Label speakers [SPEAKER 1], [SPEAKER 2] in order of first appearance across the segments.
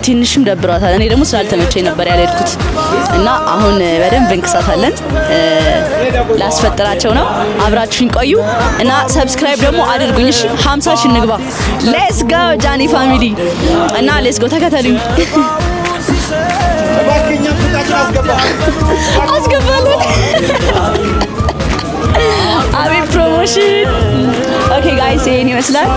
[SPEAKER 1] ትንሽም ደብሯታል እኔ ደግሞ ስላልተመቸኝ ነበር ያልሄድኩት እና አሁን በደንብ እንቅሳታለን ላስፈጥራቸው ነው አብራችሁኝ ቆዩ እና ሰብስክራይብ ደግሞ አድርጉኝ እሺ 50 ሺህ ንግባ ሌትስ ጎ ጃኒ ፋሚሊ እና ሌትስ ጎ ተከተሉኝ ባክኛ ፍታችን አስገባለን አቢ ፕሮሞሽን ኦኬ ጋይስ ይሄን ይመስላል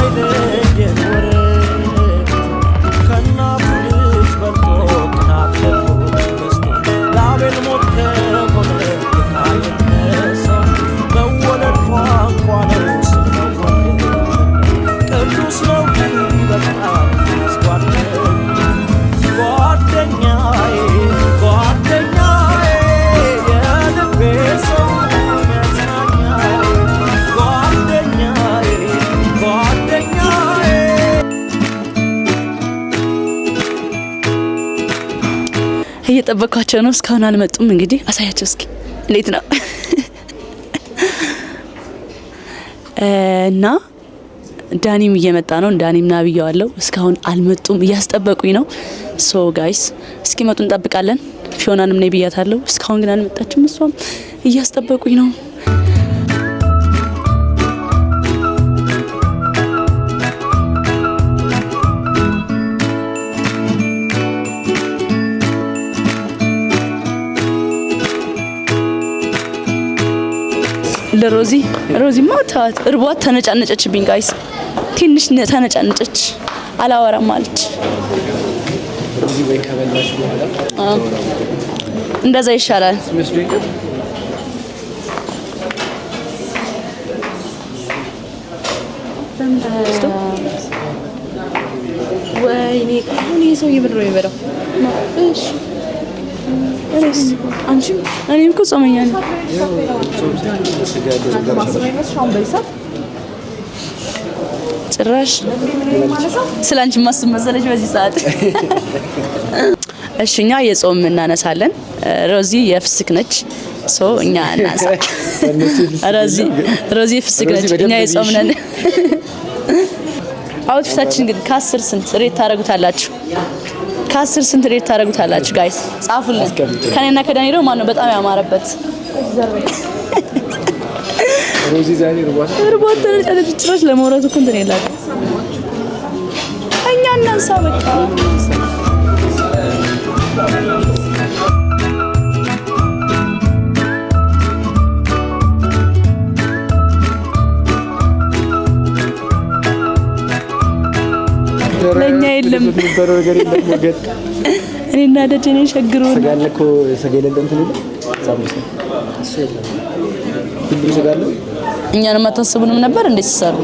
[SPEAKER 1] እየጠበኳቸው ነው እስካሁን አልመጡም እንግዲህ አሳያቸው እስኪ እንዴት ነው እና ዳኒም እየመጣ ነው ዳኒም ናብያዋለው እስካሁን አልመጡም እያስጠበቁኝ ነው ሶ ጋይስ እስኪመጡ እንጠብቃለን ፊዮናንም ነይ ብያታለሁ እስካሁን ግን አልመጣችም እሷም እያስጠበቁኝ ነው ለሮዚ ማታት እርቧት ተነጫነጨችብኝ ጋይስ ትንሽ ተነጫነጨች አላወራም አለች
[SPEAKER 2] ሮዚ ወይ ከበላሽ በኋላ
[SPEAKER 1] እንደዛ ይሻላል ወይኔ አሁን ይሄው ይብሮ ይበላው እሺ እሺ አንቺ እኔም እኮ ጾመኛ ነኝ ጭራሽ ስላንቺ ማስብ መሰለሽ በዚህ ሰዓት እሺኛ የጾም እናነሳለን ሮዚ የፍስክ ነች ሶ እኛ እናሳ ሮዚ የፍስክ ነች እኛ የጾም ነን አውትፊታችን ግን ከ10 ስንት ሬት ታረጉታላችሁ ከ10 ስንት ሬት ታረጉታላችሁ ጋይስ ጻፉልን ከኔና ከዳኒ ደግሞ ማን ነው በጣም ያማረበት
[SPEAKER 2] ሮዚ ዛሬ
[SPEAKER 1] ርቧት ተነጫነጨች ለመውረድ እኮ እንትን የለም እኛ እናንሳ በቃ ለኛ የለም
[SPEAKER 2] ነበር ነገር የለም ወገን
[SPEAKER 1] እኔና ደጀኔ ሸግሩን
[SPEAKER 2] ሰጋለኮ ሰገለለ እንትን ይለ ሳምስ እሱ የለም ሁሉ ሰጋለ
[SPEAKER 1] እኛንም አታስቡንም ነበር እንዴ ሲሰሩ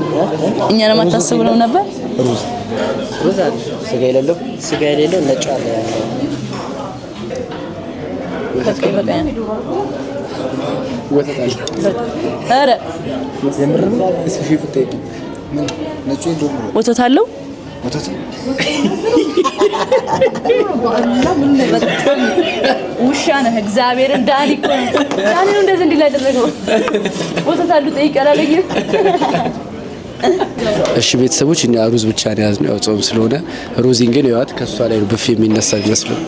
[SPEAKER 1] እኛንም አታስቡንም ነበር
[SPEAKER 2] ሩዝ አለ ስጋ የሌለው ነጭ አለ ወተት አለ
[SPEAKER 1] አረ
[SPEAKER 2] የምርም እሱ ፊፍቴ ነጭ እንደውም
[SPEAKER 1] ወተት አለው
[SPEAKER 2] ወተት
[SPEAKER 1] ውሻ ነህ እግዚአብሔርን ዳኒ እኮ ዳኒ ነው እንደዚህ እንዲላ ያደረገው ወተት አሉ ጠይቀላለኝ
[SPEAKER 2] እሺ ቤተሰቦች እኛ ሩዝ ብቻ ነው ያዝነው ያው ጾም ስለሆነ ሩዚን ግን ያዋት ከሷ ላይ ነው ብፍ የሚነሳ ይመስላል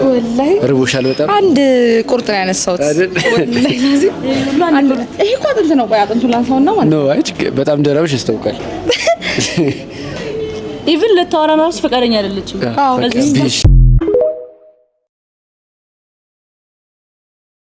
[SPEAKER 3] ወላሂ
[SPEAKER 2] ርቦሻል በጣም
[SPEAKER 3] አንድ ቁርጥ ነው ያነሳውት ወላሂ ለዚህ አንድ ይሄ እኮ አጥንት ነው ቆይ አጥንቱ ላንሳውና ማለት
[SPEAKER 2] ነው አይ በጣም ደረብሽ ያስታውቃል
[SPEAKER 1] ኢቭን ለታወራና ፈቃደኛ አይደለችም
[SPEAKER 3] አዎ